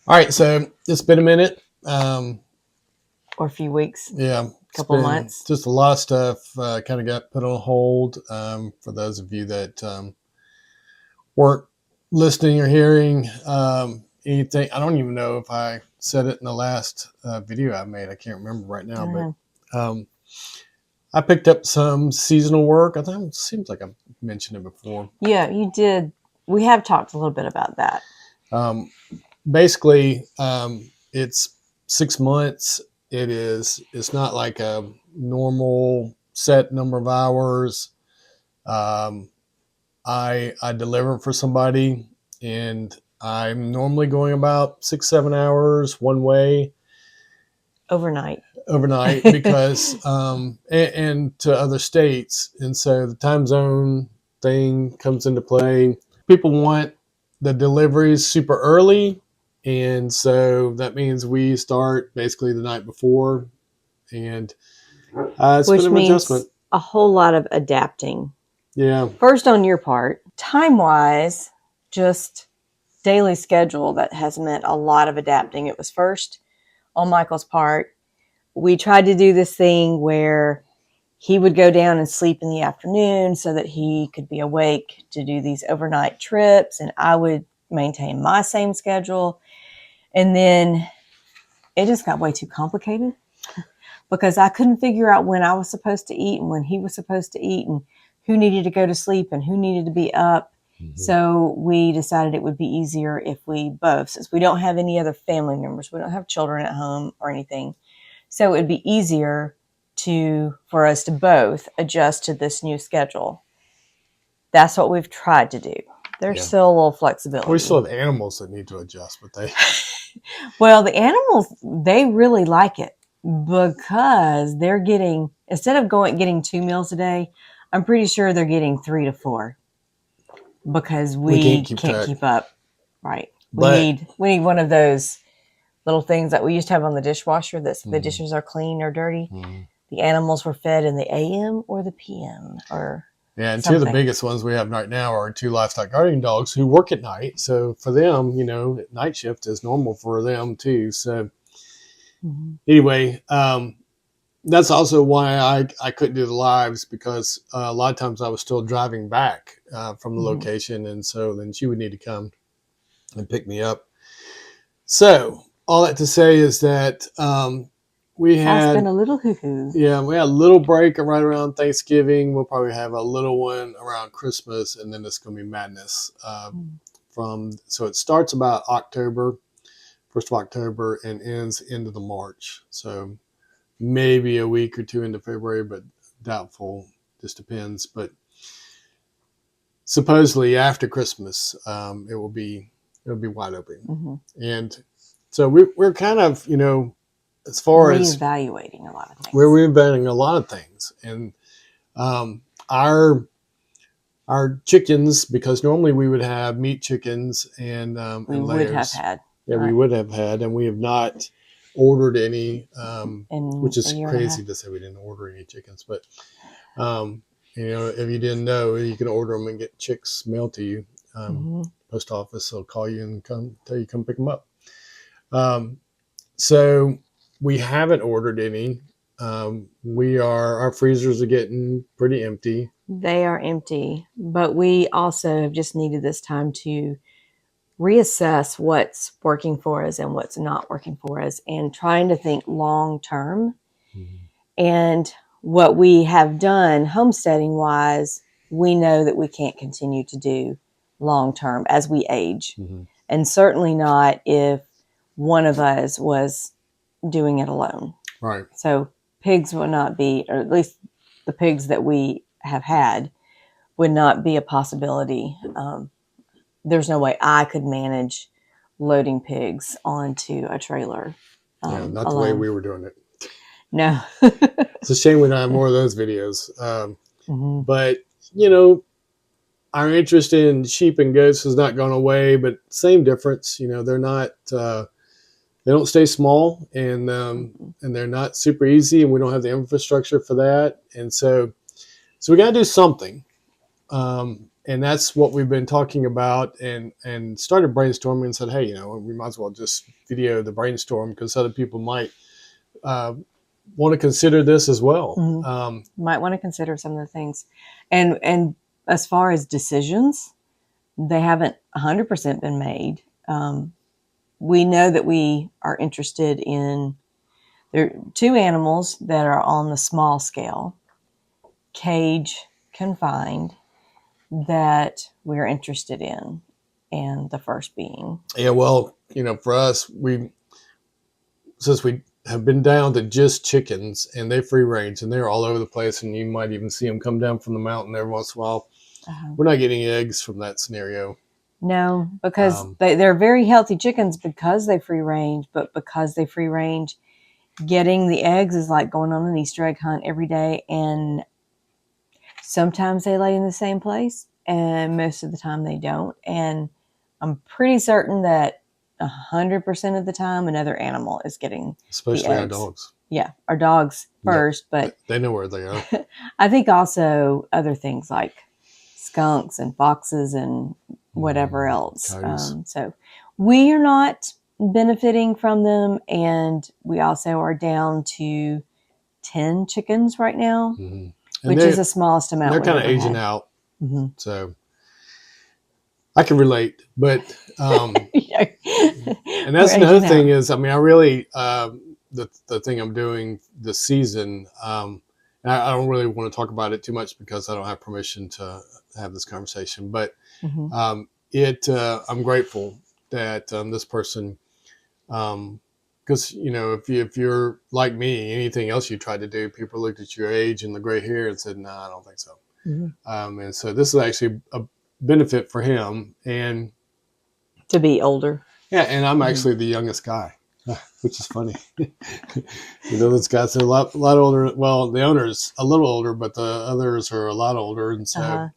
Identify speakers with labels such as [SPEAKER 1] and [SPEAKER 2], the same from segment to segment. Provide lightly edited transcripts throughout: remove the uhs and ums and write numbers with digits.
[SPEAKER 1] All right, so it's been a minute.
[SPEAKER 2] Or a few weeks,
[SPEAKER 1] Yeah, it's
[SPEAKER 2] couple
[SPEAKER 1] been
[SPEAKER 2] months.
[SPEAKER 1] just a lot of stuff kind of got put on hold. For those of you that weren't listening or hearing anything, I don't even know if I said it in the last video I made. I can't remember right
[SPEAKER 2] I
[SPEAKER 1] now,
[SPEAKER 2] don't
[SPEAKER 1] but
[SPEAKER 2] know.
[SPEAKER 1] I picked up some seasonal work. I think it seems like I've mentioned it before.
[SPEAKER 2] Yeah, you did. We have talked a little bit about that.
[SPEAKER 1] Um, Basically, it's 6 months. It's not like a normal set number of hours. um, I deliver for somebody, and I'm normally going about 6-7 hours one way
[SPEAKER 2] Overnight.
[SPEAKER 1] overnight because and to other states, and so the time zone thing comes into play. People want the deliveries super early, and so that means we start basically the night before, and it's been
[SPEAKER 2] Which
[SPEAKER 1] an adjustment.
[SPEAKER 2] means a whole lot of adapting.
[SPEAKER 1] Yeah,
[SPEAKER 2] First, on your part, time wise, just daily schedule that has meant a lot of adapting. It was first on Michael's part. We tried to do this thing where he would go down and sleep in the afternoon so that he could be awake to do these overnight trips, and I would maintain my same schedule. And then it just got way too complicated because I couldn't figure out when I was supposed to eat and when he was supposed to eat and who needed to go to sleep and who needed to be up.
[SPEAKER 1] mm-hmm.
[SPEAKER 2] So we decided it would be easier if we both, since we don't have any other family members, we don't have children at home or anything. So it would be easier for us to both adjust to this new schedule. That's what we've tried to do. There's still a little flexibility.
[SPEAKER 1] We still have animals that need to adjust, but they
[SPEAKER 2] Well, the animals, they really like it because they're getting, instead of getting 2 meals a day, I'm pretty sure they're getting 3 to 4 because we can't keep up. Right. We need one of those little things that we used to have on the dishwasher that the dishes are clean or dirty. The animals were fed in the AM or the PM or
[SPEAKER 1] and
[SPEAKER 2] something.
[SPEAKER 1] Two of the biggest ones we have right now are 2 livestock guardian dogs who work at night. So for them, night shift is normal for them too. So anyway, that's also why I couldn't do the lives, because a lot of times I was still driving back from the location, and so then she would need to come and pick me up. So all that to say is that we had
[SPEAKER 2] been a little hoo-hoo.
[SPEAKER 1] Yeah, we had a little break right around Thanksgiving. We'll probably have a little one around Christmas, and then it's going to be madness. So it starts about October, 1st of October, and ends into the March. So maybe a week or two into February, but doubtful. Just depends. But supposedly after Christmas, it'll be wide open. And so we're kind of, as far as
[SPEAKER 2] reevaluating a lot of things.
[SPEAKER 1] We're reevaluating a lot of things. And our chickens, because normally we would have meat chickens and
[SPEAKER 2] we
[SPEAKER 1] and
[SPEAKER 2] would
[SPEAKER 1] layers.
[SPEAKER 2] have had.
[SPEAKER 1] Yeah, we would have had, and we have not ordered any, which is crazy to say we didn't order any chickens. But, if you didn't know, you can order them and get chicks mailed to you. Post office will call you and tell you come pick them up. So we haven't ordered any. Our freezers are getting pretty empty.
[SPEAKER 2] They are empty, but we also have just needed this time to reassess what's working for us and what's not working for us, and trying to think long term. And what we have done homesteading wise, we know that we can't continue to do long term as we age, and certainly not if one of us was doing it alone.
[SPEAKER 1] Right.
[SPEAKER 2] So pigs would not be, or at least the pigs that we have had would not be a possibility. There's no way I could manage loading pigs onto a trailer.
[SPEAKER 1] Not
[SPEAKER 2] alone.
[SPEAKER 1] The way we were doing it.
[SPEAKER 2] No.
[SPEAKER 1] It's a shame we don't have more of those videos. But, our interest in sheep and goats has not gone away, but same difference. They're not, they don't stay small, and they're not super easy, and we don't have the infrastructure for that. And so we got to do something. and that's what we've been talking about, and started brainstorming and said, hey, we might as well just video the brainstorm because other people might want to consider this as well.
[SPEAKER 2] Might want to consider some of the things, and as far as decisions, they haven't 100% been made. We know that we are interested in, there are 2 animals that are on the small scale, cage confined, that we're interested in, and the first being.
[SPEAKER 1] Yeah, well, for us, since we have been down to just chickens, and they free range, and they're all over the place, and you might even see them come down from the mountain every once in a while. We're not getting eggs from that scenario.
[SPEAKER 2] No, because they're very healthy chickens because they free range, but because they free range, getting the eggs is like going on an Easter egg hunt every day, and sometimes they lay in the same place, and most of the time they don't. And I'm pretty certain that 100% of the time another animal is getting
[SPEAKER 1] especially
[SPEAKER 2] the eggs.
[SPEAKER 1] Our dogs.
[SPEAKER 2] Yeah, our dogs first, but
[SPEAKER 1] they know where they are.
[SPEAKER 2] I think also other things like skunks and foxes and whatever else. So we are not benefiting from them, and we also are down to 10 chickens right now, which is the smallest amount.
[SPEAKER 1] They're kind of aging out, so I can relate. But and that's another thing is, I really the thing I'm doing this season. I don't really want to talk about it too much because I don't have permission to have this conversation. But I'm grateful that this person, because if you're like me, anything else you tried to do, people looked at your age and the gray hair and said, "No, I don't think so." And so this is actually a benefit for him, and
[SPEAKER 2] to be older.
[SPEAKER 1] Yeah, and I'm actually the youngest guy, which is funny. This guy's a lot older. Well, the owner's a little older, but the others are a lot older, and so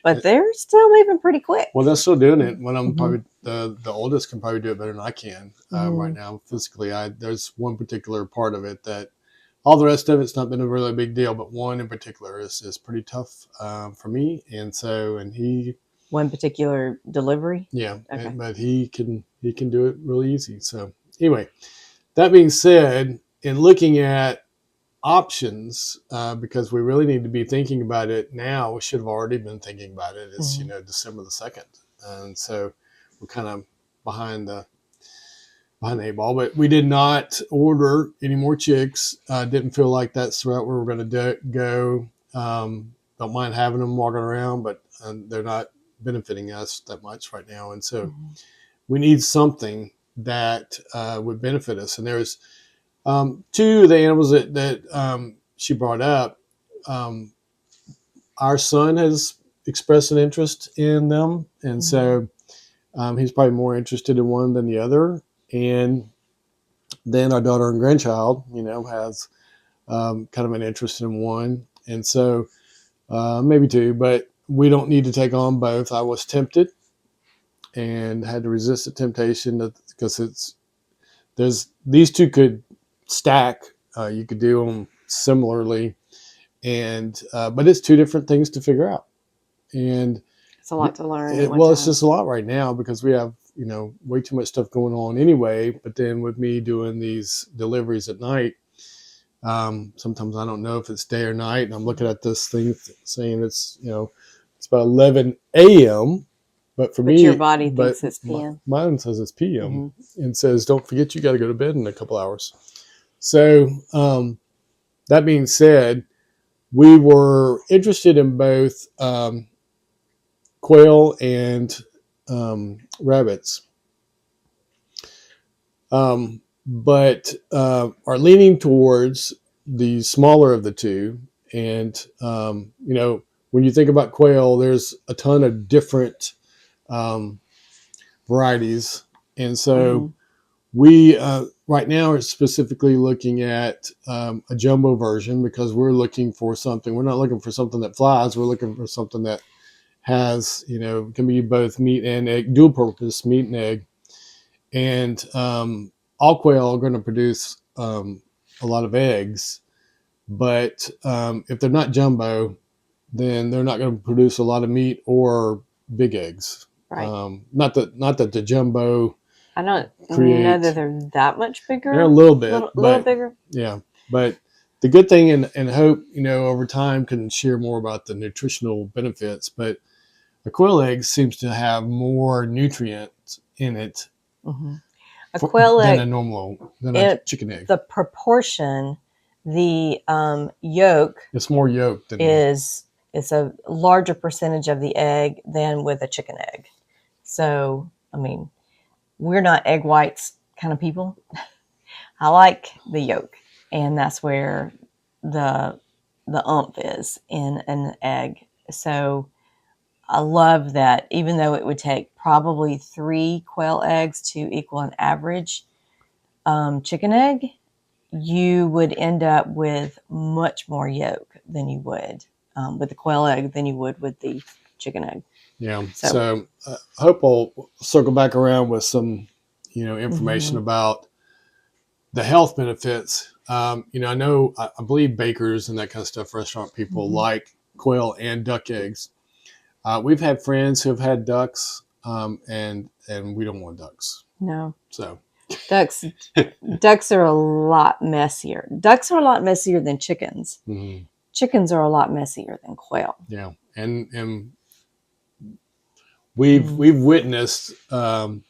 [SPEAKER 2] But they're still moving pretty quick.
[SPEAKER 1] Well, they're still doing it. When I'm probably the oldest can probably do it better than I can right now physically. There's one particular part of it that all the rest of it's not been a really big deal, but one in particular is pretty tough for me, and he.
[SPEAKER 2] One particular delivery?
[SPEAKER 1] Yeah, okay. But he can do it really easy. So anyway, that being said, in looking at options, because we really need to be thinking about it now, we should have already been thinking about it. It's December the 2nd, and so we're kind of behind the 8 ball. But we did not order any more chicks. Didn't feel like that's the route we were going to go. Don't mind having them walking around, but they're not benefiting us that much right now, and so we need something that would benefit us. And there's 2 of the animals that she brought up. Our son has expressed an interest in them, and so he's probably more interested in one than the other. And then our daughter and grandchild, has kind of an interest in one, and so maybe 2, but we don't need to take on both. I was tempted and had to resist the temptation because these 2 could stack. You could do them similarly, and but it's 2 different things to figure out, and
[SPEAKER 2] it's a lot to learn.
[SPEAKER 1] It's just a lot right now because we have way too much stuff going on anyway. But then with me doing these deliveries at night, sometimes I don't know if it's day or night, and I'm looking at this thing saying it's it's about 11 a.m. But for me,
[SPEAKER 2] your body thinks it's p.m.
[SPEAKER 1] Mine says it's p.m. And says, "Don't forget, you got to go to bed in a couple hours." So that being said, we were interested in both quail and rabbits, but are leaning towards the smaller of the 2. And when you think about quail, there's a ton of different varieties, and so we right now are specifically looking at a jumbo version because we're looking for something. We're not looking for something that flies. We're looking for something that has can be both meat and egg, dual purpose meat and egg. And all quail are going to produce a lot of eggs, but if they're not jumbo, then they're not going to produce a lot of meat or big eggs.
[SPEAKER 2] Right.
[SPEAKER 1] Not that the jumbo
[SPEAKER 2] I don't know
[SPEAKER 1] create.
[SPEAKER 2] that they're that much bigger.
[SPEAKER 1] They're a little bit,
[SPEAKER 2] little
[SPEAKER 1] but
[SPEAKER 2] bigger.
[SPEAKER 1] yeah. But the good thing and hope, over time can share more about the nutritional benefits. But a quail egg seems to have more nutrients in it
[SPEAKER 2] Mm-hmm. A quail
[SPEAKER 1] than
[SPEAKER 2] egg,
[SPEAKER 1] a chicken egg.
[SPEAKER 2] The proportion, the yolk,
[SPEAKER 1] it's more yolk than
[SPEAKER 2] is a larger percentage of the egg than with a chicken egg. So, I mean, we're not egg whites kind of people. I like the yolk, and that's where the oomph is in an egg. So I love that, even though it would take probably 3 quail eggs to equal an average chicken egg, you would end up with much more yolk than you would with the quail egg than you would with the chicken egg.
[SPEAKER 1] Yeah. So I hope we'll circle back around with some, information about the health benefits. I know, I believe bakers and that kind of stuff, restaurant people like quail and duck eggs. We've had friends who have had ducks, and we don't want ducks.
[SPEAKER 2] No.
[SPEAKER 1] So
[SPEAKER 2] ducks are a lot messier. Ducks are a lot messier than chickens. Mm-hmm. Chickens are a lot messier than quail.
[SPEAKER 1] Yeah, and we've witnessed the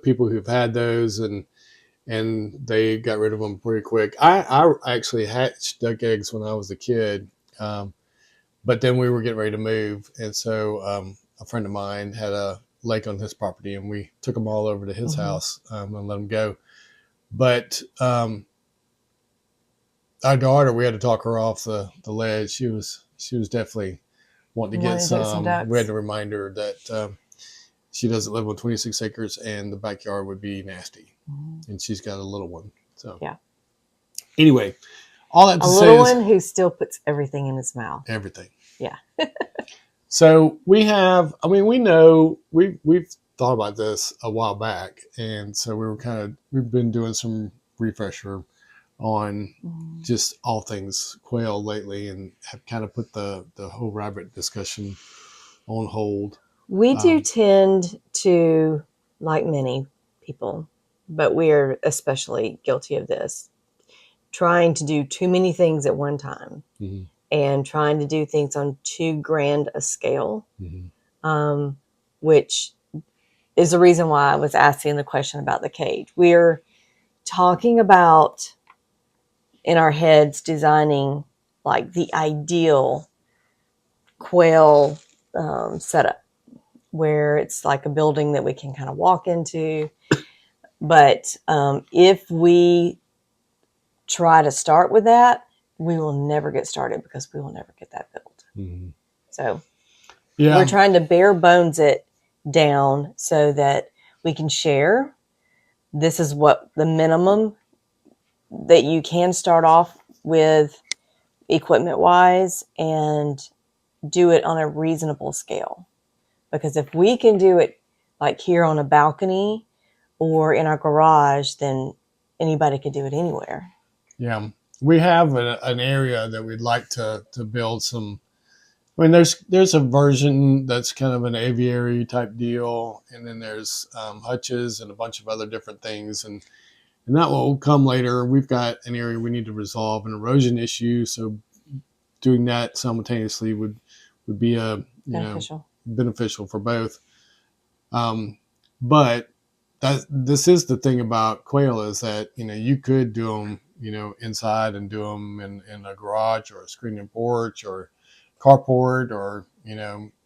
[SPEAKER 1] people who've had those and they got rid of them pretty quick. I actually hatched duck eggs when I was a kid, but then we were getting ready to move, and so a friend of mine had a lake on his property, and we took them all over to his house and let them go. But our daughter, we had to talk her off the ledge. She was definitely wanting to get some. We had to remind her that she doesn't live on 26 acres, and the backyard would be nasty, and she's got a little one. So
[SPEAKER 2] yeah.
[SPEAKER 1] Anyway, all that to say,
[SPEAKER 2] a little one who still puts everything in his mouth.
[SPEAKER 1] Everything.
[SPEAKER 2] Yeah.
[SPEAKER 1] So we have. I mean, we know we've thought about this a while back, and so we've been doing some refresher on just all things quail lately, and have kind of put the whole rabbit discussion on hold.
[SPEAKER 2] We do tend to, like many people, but we are especially guilty of this, trying to do too many things at one time and trying to do things on too grand a scale, which is the reason why I was asking the question about the cage. We're talking about in our heads designing like the ideal quail setup, where it's like a building that we can kind of walk into. But if we try to start with that, we will never get started because we will never get that built. So we're trying to bare bones it down so that we can share. This is what the minimum that you can start off with equipment wise, and do it on a reasonable scale. Because if we can do it like here on a balcony or in our garage, then anybody could do it anywhere.
[SPEAKER 1] Yeah. We have an area that we'd like to build some. I mean, there's a version that's kind of an aviary type deal, and then there's hutches and a bunch of other different things, and that will come later. We've got an area we need to resolve an erosion issue, so doing that simultaneously would be beneficial for both. But this is the thing about quail, is that you could do them inside and do them in a garage or a screened-in porch or carport or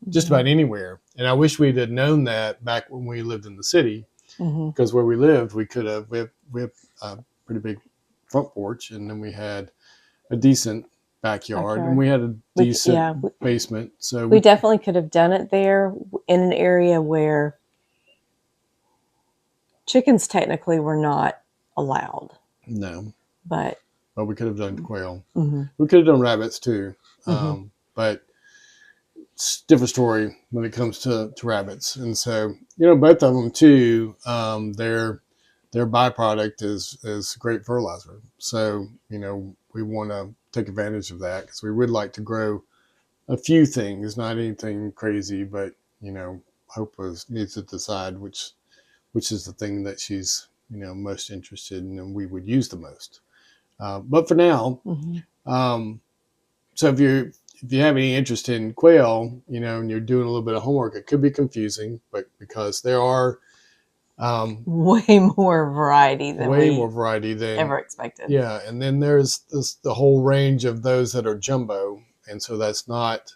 [SPEAKER 1] just about anywhere. And I wish we'd have known that back when we lived in the city, because where we lived, we could have we have a pretty big front porch, and then we had a decent backyard, and we had a decent basement. So
[SPEAKER 2] we definitely could have done it there in an area where chickens technically were not allowed.
[SPEAKER 1] No.
[SPEAKER 2] But
[SPEAKER 1] we could have done quail. We could have done rabbits too. But it's a different story when it comes to rabbits. And so, both of them too, their byproduct is great fertilizer. So, we want to take advantage of that, because we would like to grow a few things, not anything crazy, but Hope needs to decide which is the thing that she's most interested in and we would use the most. But for now, so if you have any interest in quail, and you're doing a little bit of homework, it could be confusing, but because there are
[SPEAKER 2] way more variety than ever expected.
[SPEAKER 1] Yeah, and then there's the whole range of those that are jumbo, and so that's not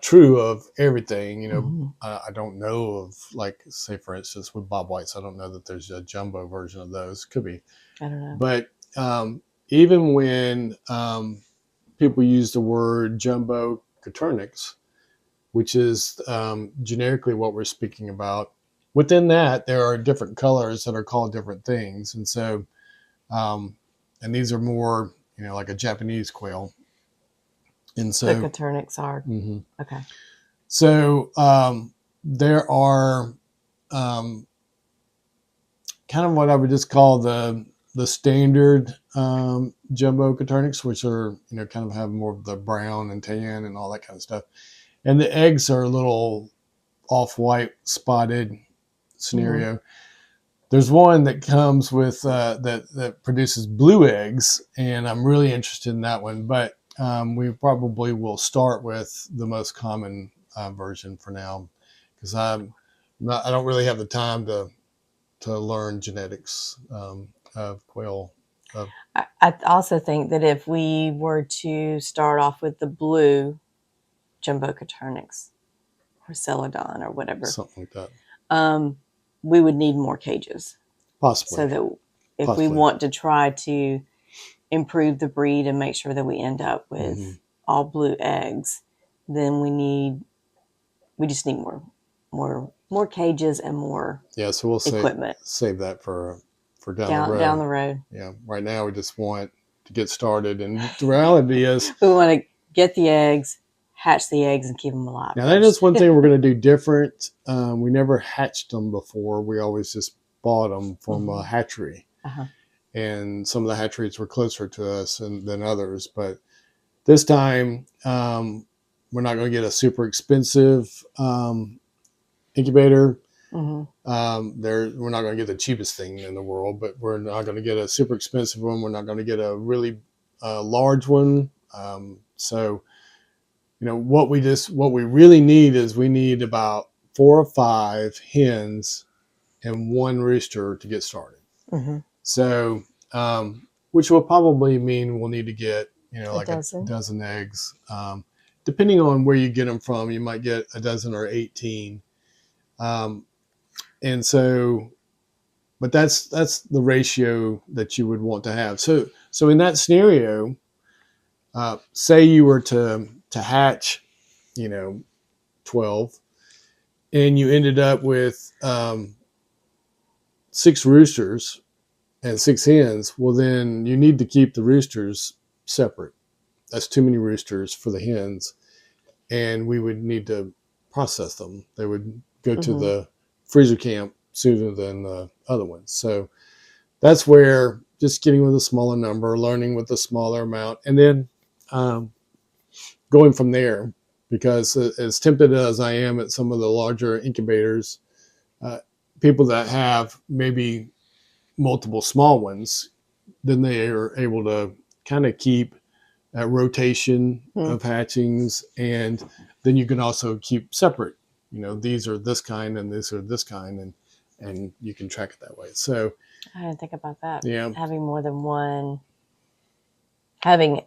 [SPEAKER 1] true of everything. I don't know of, like, say for instance with Bob Whites, I don't know that there's a jumbo version of those. Could be,
[SPEAKER 2] I don't know.
[SPEAKER 1] But even when people use the word jumbo coturnix, which is generically what we're speaking about, within that there are different colors that are called different things, and so and these are more like a Japanese quail, and so
[SPEAKER 2] the coturnix are okay.
[SPEAKER 1] So there are kind of what I would just call the standard jumbo coturnix, which are kind of have more of the brown and tan and all that kind of stuff, and the eggs are a little off-white spotted scenario. There's one that comes with that produces blue eggs, and I'm really interested in that one, but we probably will start with the most common version for now, because I don't really have the time to learn genetics of quail.
[SPEAKER 2] I also think that if we were to start off with the blue jumbo coturnix or celadon or whatever,
[SPEAKER 1] something like that,
[SPEAKER 2] we would need more cages,
[SPEAKER 1] possibly.
[SPEAKER 2] So that if we want to try to improve the breed and make sure that we end up with all blue eggs, then we just need more cages and more
[SPEAKER 1] so we'll
[SPEAKER 2] equipment.
[SPEAKER 1] Save that for down
[SPEAKER 2] the road.
[SPEAKER 1] Yeah, right now we just want to get started, and the reality is
[SPEAKER 2] we want to get the eggs, hatch the eggs, and keep them alive.
[SPEAKER 1] Now that is one thing we're going to do different. We never hatched them before. We always just bought them from a hatchery. And some of the hatcheries were closer to us than others. But this time, we're not going to get a super expensive incubator. We're not going to get the cheapest thing in the world, but we're not going to get a super expensive one. We're not going to get a really large one. So what we really need is we need about 4 or 5 hens and 1 rooster to get started. So, which will probably mean we'll need to get, like a dozen eggs. Depending on where you get them from, you might get a dozen or 18. And so, but that's the ratio that you would want to have. So in that scenario, say you were to hatch, 12, and you ended up with 6 roosters and 6 hens, well, then you need to keep the roosters separate. That's too many roosters for the hens, and we would need to process them. They would go to the freezer camp sooner than the other ones. So that's where just getting with a smaller number, learning with a smaller amount, and then going from there. Because as tempted as I am at some of the larger incubators, people that have maybe multiple small ones, then they are able to kind of keep a rotation of hatchings, and then you can also keep separate. These are this kind and these are this kind, and you can track it that way. So
[SPEAKER 2] I didn't think about that.
[SPEAKER 1] Yeah,
[SPEAKER 2] having more than one, having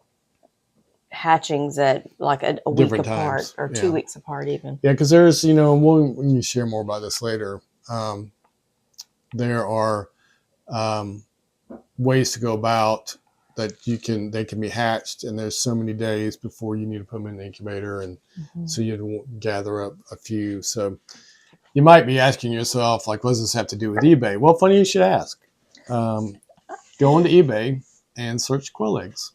[SPEAKER 2] hatchings at like a week apart times. Or 2 weeks apart even.
[SPEAKER 1] Yeah, because there's, we can share more about this later. There are ways to go about that they can be hatched, and there's so many days before you need to put them in the incubator, and so you gather up a few. So you might be asking yourself, like, what does this have to do with eBay? Well, funny you should ask. Go onto eBay and search quail eggs.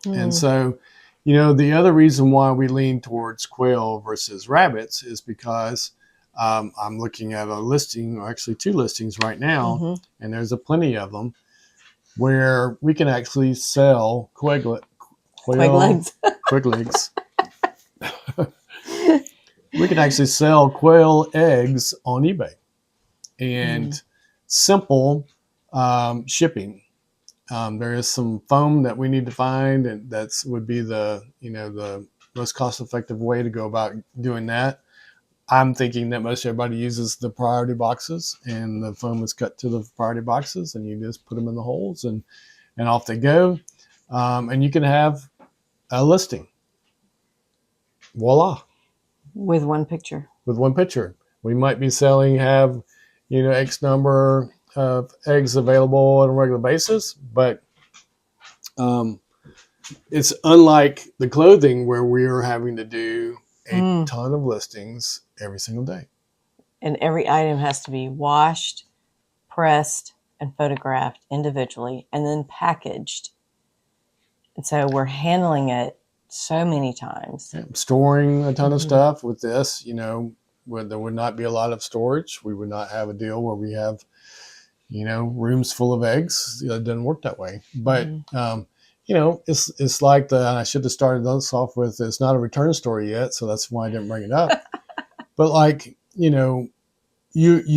[SPEAKER 1] And so, the other reason why we lean towards quail versus rabbits is because I'm looking at a listing, or actually 2 listings right now, and there's a plenty of them, where we can actually sell quail eggs we can actually sell quail eggs on eBay, and simple shipping. There is some foam that we need to find, and that's would be the the most cost effective way to go about doing that. I'm thinking that most everybody uses the priority boxes, and the foam is cut to the priority boxes, and you just put them in the holes, and off they go. And you can have a listing. Voila.
[SPEAKER 2] With one picture.
[SPEAKER 1] With one picture. We might be have, X number of eggs available on a regular basis, but it's unlike the clothing where we are having to do a ton of listings every single day.
[SPEAKER 2] And every item has to be washed, pressed, and photographed individually, and then packaged. And so we're handling it so many times.
[SPEAKER 1] Yeah, storing a ton of stuff with this, there would not be a lot of storage. We would not have a deal where we have, rooms full of eggs. It doesn't work that way. But, it's like I should have started this off with, it's not a return story yet, so that's why I didn't bring it up. But you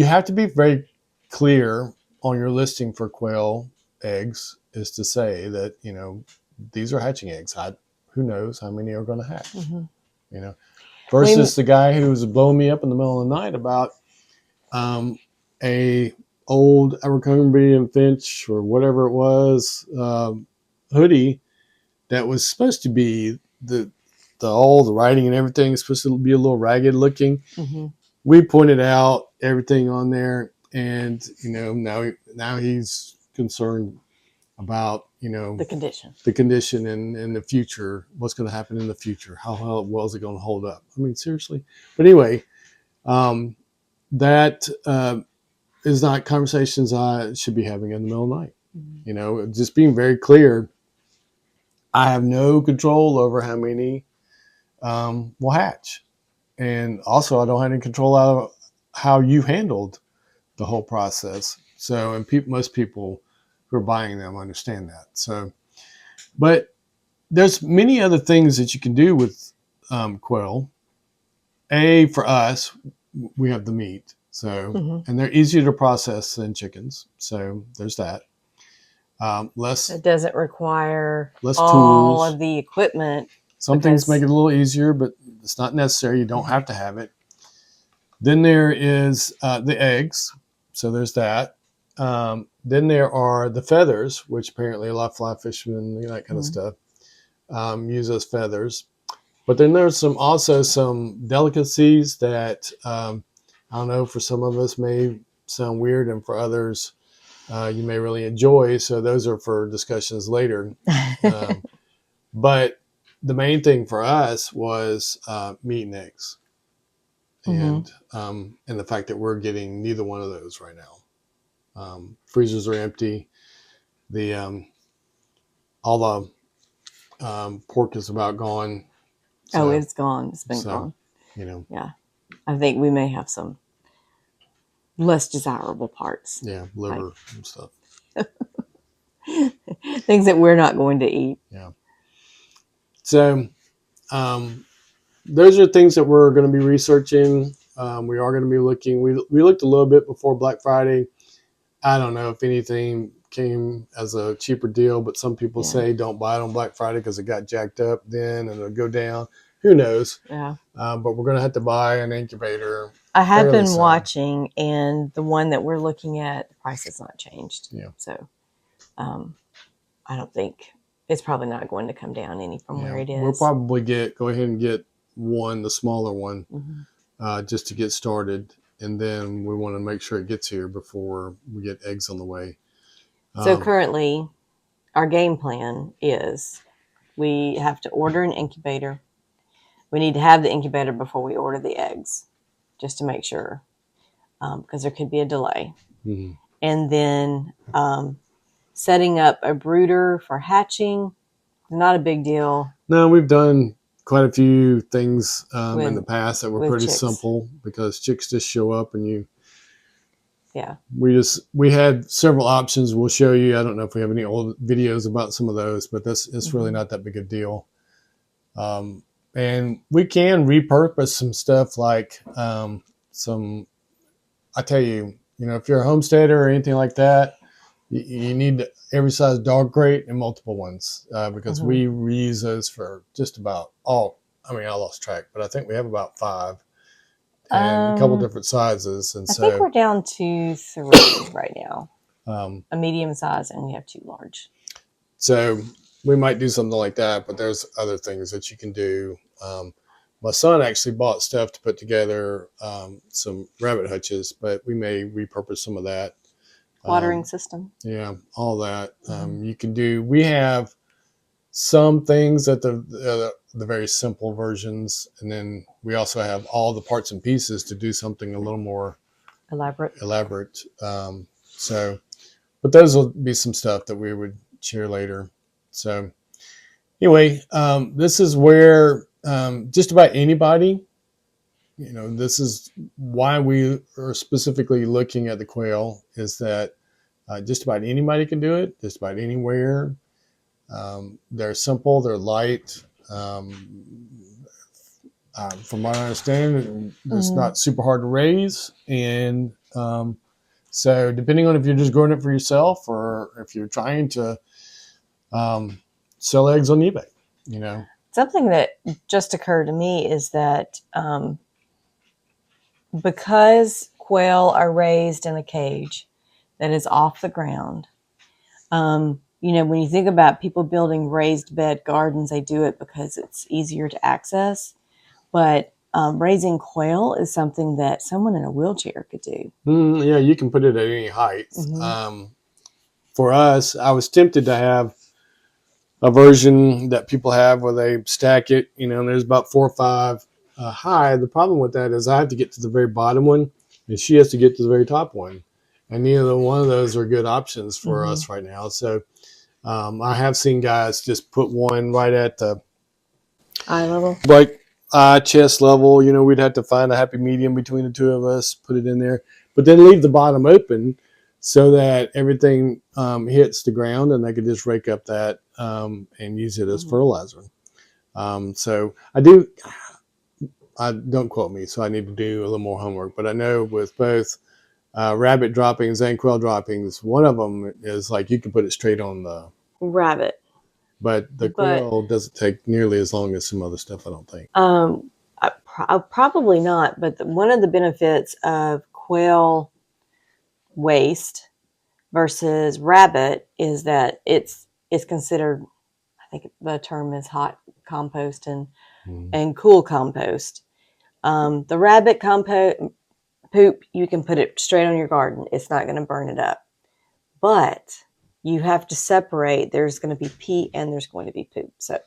[SPEAKER 1] have to be very clear on your listing for quail eggs, is to say that, these are hatching eggs. Who knows how many are going to hatch, versus the guy who was blowing me up in the middle of the night about a old Abercrombie and Finch or whatever it was hoodie that was supposed to be all the writing and everything is supposed to be a little ragged looking. We pointed out everything on there, and now he's concerned about
[SPEAKER 2] the
[SPEAKER 1] condition and the future, what's going to happen in the future, how well is it going to hold up. I mean, seriously. But anyway, that is not conversations I should be having in the middle of the night. Just being very clear. I have no control over how many will hatch, and also I don't have any control out of how you handled the whole process. So, and most people who are buying them understand that. So, but there's many other things that you can do with quail. For us, we have the meat, so and they're easier to process than chickens. So there's that.
[SPEAKER 2] It doesn't require
[SPEAKER 1] less
[SPEAKER 2] all
[SPEAKER 1] tools.
[SPEAKER 2] of the equipment.
[SPEAKER 1] Some things make it a little easier, but it's not necessary. You don't have to have it. Then there is the eggs. So there's that. Then there are the feathers, which apparently a lot of fly fishermen, that kind of stuff, use as feathers. But then there's also some delicacies that, I don't know, for some of us may sound weird, and for others you may really enjoy. So those are for discussions later. But the main thing for us was meat and eggs. And the fact that we're getting neither one of those right now. Freezers are empty. All the pork is about gone.
[SPEAKER 2] So, it's gone. It's been gone. Yeah. I think we may have some less desirable parts.
[SPEAKER 1] Yeah, liver and stuff.
[SPEAKER 2] Things that we're not going to eat.
[SPEAKER 1] Yeah. So those are things that we're going to be researching. We are going to be looking. We looked a little bit before Black Friday. I don't know if anything came as a cheaper deal, but some people say don't buy it on Black Friday because it got jacked up then and it'll go down. Who knows?
[SPEAKER 2] Yeah.
[SPEAKER 1] But we're going to have to buy an incubator.
[SPEAKER 2] I have been watching, and the one that we're looking at, the price has not changed.
[SPEAKER 1] Yeah.
[SPEAKER 2] So I don't think it's probably not going to come down any from where it is.
[SPEAKER 1] We'll probably go ahead and get one, the smaller one, just to get started. And then we want to make sure it gets here before we get eggs on the way.
[SPEAKER 2] So currently, our game plan is we have to order an incubator. We need to have the incubator before we order the eggs, just to make sure, because there could be a delay. And then setting up a brooder for hatching, not a big deal. No,
[SPEAKER 1] we've done quite a few things in the past that were pretty simple, because chicks just show up and you.
[SPEAKER 2] Yeah.
[SPEAKER 1] We had several options. We'll show you. I don't know if we have any old videos about some of those, but it's really not that big a deal. and we can repurpose some stuff like I tell you, if you're a homesteader or anything like that, you need every size dog crate and multiple ones because we reuse those for just about all. I mean, I lost track, but I think we have about 5 and a couple different sizes. And
[SPEAKER 2] I think we're down to 3 right now, a medium size, and we have 2 large.
[SPEAKER 1] So we might do something like that, but there's other things that you can do. My son actually bought stuff to put together some rabbit hutches, but we may repurpose some of that.
[SPEAKER 2] Watering system.
[SPEAKER 1] Yeah, all that. You can do. We have some things at the very simple versions, and then we also have all the parts and pieces to do something a little more elaborate. But those will be some stuff that we would share later. So anyway, this is where just about anybody, this is why we are specifically looking at the quail, is that just about anybody can do it, just about anywhere. They're simple, they're light. From my understanding, it's not super hard to raise. And so depending on if you're just growing it for yourself or if you're trying to sell eggs on eBay,
[SPEAKER 2] Something that just occurred to me is that because quail are raised in a cage that is off the ground, when you think about people building raised bed gardens, they do it because it's easier to access. But raising quail is something that someone in a wheelchair could do.
[SPEAKER 1] Yeah, you can put it at any height. For us, I was tempted to have a version that people have where they stack it, and there's about 4 or 5 high. The problem with that is I have to get to the very bottom one, and she has to get to the very top one. And neither one of those are good options for us right now. So I have seen guys just put one right at the
[SPEAKER 2] eye level,
[SPEAKER 1] like chest level. We'd have to find a happy medium between the two of us, put it in there, but then leave the bottom open so that everything hits the ground, and they could just rake up that and use it as fertilizer. So I don't quote me, so I need to do a little more homework. But I know with both rabbit droppings and quail droppings, one of them is like you can put it straight on the
[SPEAKER 2] rabbit.
[SPEAKER 1] But the quail doesn't take nearly as long as some other stuff, I don't think.
[SPEAKER 2] Probably not. But one of the benefits of quail waste versus rabbit is that it's considered, I think the term is hot compost and cool compost. The rabbit poop, you can put it straight on your garden. It's not going to burn it up. But you have to separate. There's going to be pee and there's going to be poop. So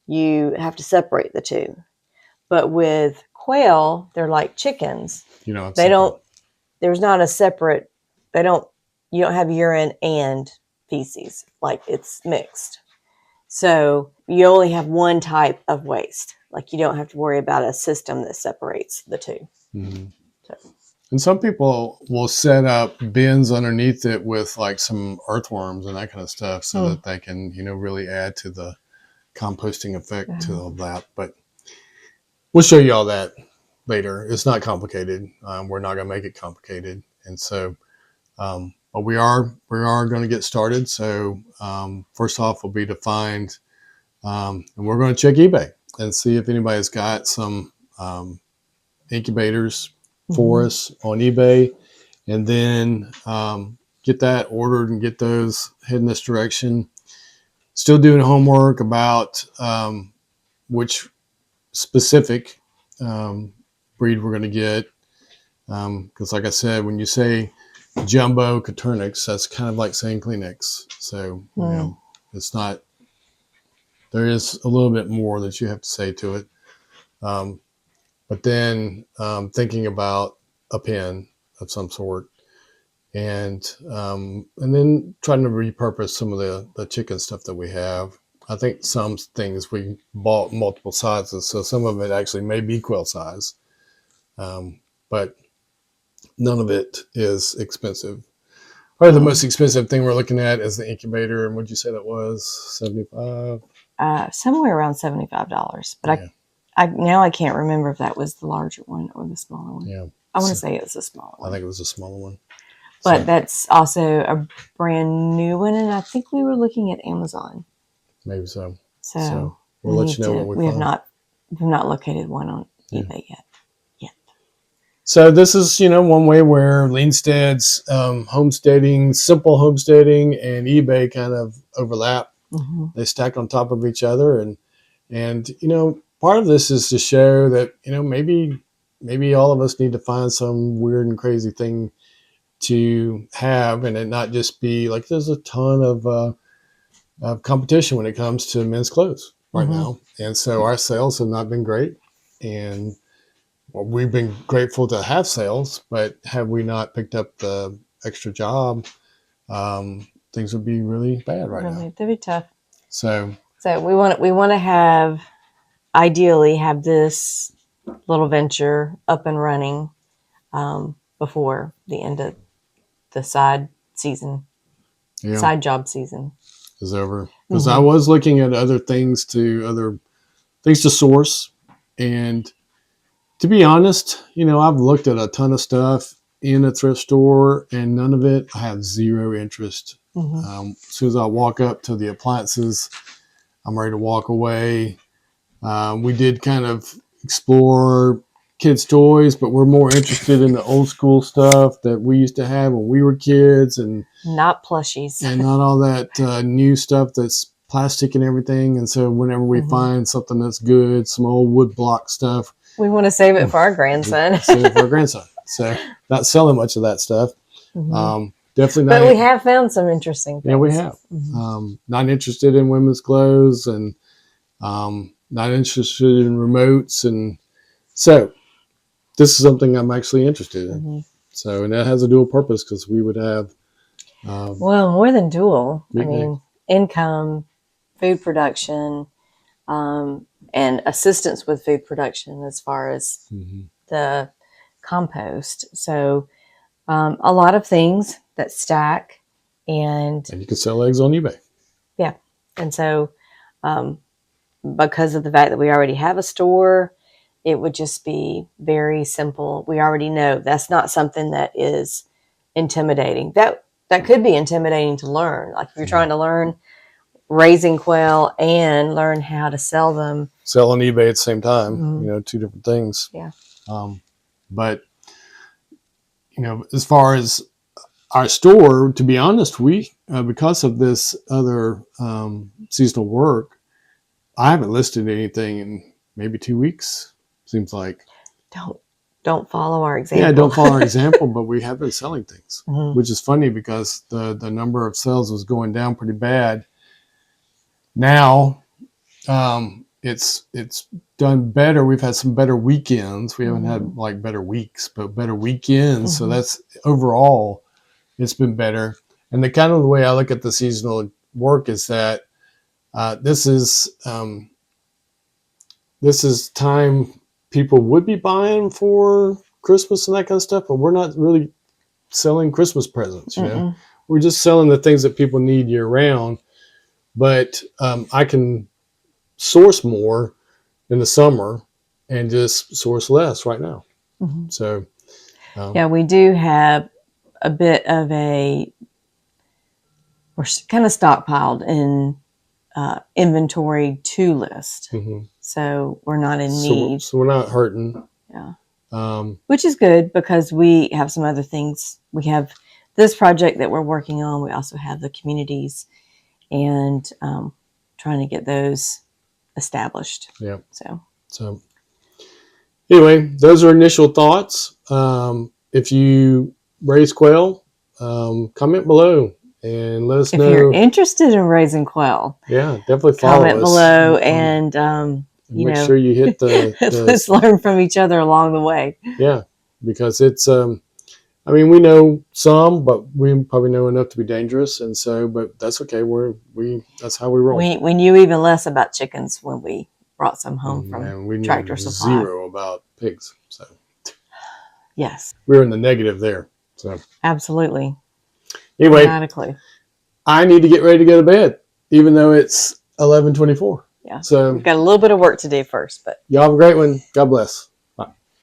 [SPEAKER 2] you have to separate the two. But with quail, they're like chickens. There's not a separate, you don't have urine and feces. Like it's mixed. So you only have one type of waste. Like you don't have to worry about a system that separates the two. So.
[SPEAKER 1] And some people will set up bins underneath it with like some earthworms and that kind of stuff so that they can, really add to the composting effect to all that. But we'll show you all that later. It's not complicated. We're not going to make it complicated. And so, but we are going to get started. So first off will be to find, and we're going to check eBay and see if anybody's got some incubators for us on eBay, and then get that ordered and get those heading this direction. Still doing homework about which specific breed we're going to get, because like I said, when you say jumbo Coturnix, that's kind of like saying Kleenex. So it's not. There is a little bit more that you have to say to it. But then thinking about a pen of some sort, and then trying to repurpose some of the chicken stuff that we have. I think some things we bought multiple sizes, so some of it actually may be quail size, but none of it is expensive. Probably the most expensive thing we're looking at is the incubator, and what'd you say that was? $75?
[SPEAKER 2] Somewhere around $75. But I can't remember if that was the larger one or the smaller one.
[SPEAKER 1] Yeah.
[SPEAKER 2] I want to say it was the smaller one.
[SPEAKER 1] I think it was a smaller one.
[SPEAKER 2] But
[SPEAKER 1] So,
[SPEAKER 2] that's also a brand new one, and I think we were looking at Amazon.
[SPEAKER 1] maybe so.
[SPEAKER 2] So
[SPEAKER 1] we'll let you know what we find.
[SPEAKER 2] We've not located one on eBay yet.
[SPEAKER 1] So this is, one way where Leanstead's homesteading, simple homesteading, and eBay kind of overlap.
[SPEAKER 2] Mm-hmm.
[SPEAKER 1] They stack on top of each other, and part of this is to show that maybe all of us need to find some weird and crazy thing to have, and it not just be like there's a ton of competition when it comes to men's clothes right now, and so our sales have not been great, and we've been grateful to have sales, but had we not picked up the extra job, things would be really bad right now.
[SPEAKER 2] They'd be tough.
[SPEAKER 1] So
[SPEAKER 2] we want to ideally have this little venture up and running before the end of the side job season
[SPEAKER 1] is over. Because I was looking at other things to source, and to be honest, I've looked at a ton of stuff in a thrift store, and none of it I have zero interest. As soon as I walk up to the appliances, I'm ready to walk away. We did kind of explore kids' toys, but we're more interested in the old school stuff that we used to have when we were kids, and
[SPEAKER 2] not plushies,
[SPEAKER 1] and not all that new stuff that's plastic and everything. And so whenever we find something that's good, some old wood block stuff,
[SPEAKER 2] we want to save it for our grandson.
[SPEAKER 1] Save it for our grandson. So not selling much of that stuff. Definitely not.
[SPEAKER 2] But we have found some interesting things.
[SPEAKER 1] Yeah, we have. Not interested in women's clothes, and not interested in remotes. And so this is something I'm actually interested in. So, and that has a dual purpose, because we would have.
[SPEAKER 2] Well, more than dual. I mean, income, food production, and assistance with food production as far as the compost. So a lot of things that stack, and
[SPEAKER 1] you can sell eggs on eBay.
[SPEAKER 2] Yeah. And so because of the fact that we already have a store, it would just be very simple. We already know that's not something that is intimidating. That could be intimidating to learn. Like if you're trying to learn raising quail and learn how to sell them.
[SPEAKER 1] Sell on eBay at the same time, two different things.
[SPEAKER 2] Yeah.
[SPEAKER 1] But, as far as our store, to be honest, we, because of this other seasonal work, I haven't listed anything in maybe 2 weeks. Seems like.
[SPEAKER 2] Don't follow our example.
[SPEAKER 1] Yeah, don't follow our example, but we have been selling things, which is funny because the number of sales was going down pretty bad. Now, it's done better. We've had some better weekends. We haven't had like better weeks, but better weekends. So that's overall, it's been better. And the kind of the way I look at the seasonal work is that this is time people would be buying for Christmas and that kind of stuff, but we're not really selling Christmas presents. We're just selling the things that people need year round. But I can source more in the summer and just source less right now. So,
[SPEAKER 2] we do have a bit of we're kind of stockpiled in inventory to list. So we're not in need.
[SPEAKER 1] So we're not hurting.
[SPEAKER 2] Yeah. Which is good, because we have some other things. We have this project that we're working on. We also have the communities, and trying to get those established.
[SPEAKER 1] Yeah.
[SPEAKER 2] So
[SPEAKER 1] anyway, those are initial thoughts. If you raise quail, comment below and let us know.
[SPEAKER 2] If you're interested in raising quail,
[SPEAKER 1] yeah, definitely follow
[SPEAKER 2] comment
[SPEAKER 1] us
[SPEAKER 2] below, and
[SPEAKER 1] make sure you hit the
[SPEAKER 2] let's learn from each other along the way.
[SPEAKER 1] Yeah, because it's we know some, but we probably know enough to be dangerous, and so, but that's okay. That's how we roll.
[SPEAKER 2] We knew even less about chickens when we brought some home from
[SPEAKER 1] we knew
[SPEAKER 2] Tractor Supply.
[SPEAKER 1] Zero about pigs. So
[SPEAKER 2] yes,
[SPEAKER 1] we're in the negative there. So
[SPEAKER 2] absolutely.
[SPEAKER 1] Anyway,
[SPEAKER 2] automatically.
[SPEAKER 1] I need to get ready to go to bed, even though it's 11:24,
[SPEAKER 2] Yeah.
[SPEAKER 1] So
[SPEAKER 2] we've got a little bit of work to do first, but
[SPEAKER 1] y'all have a great one. God bless.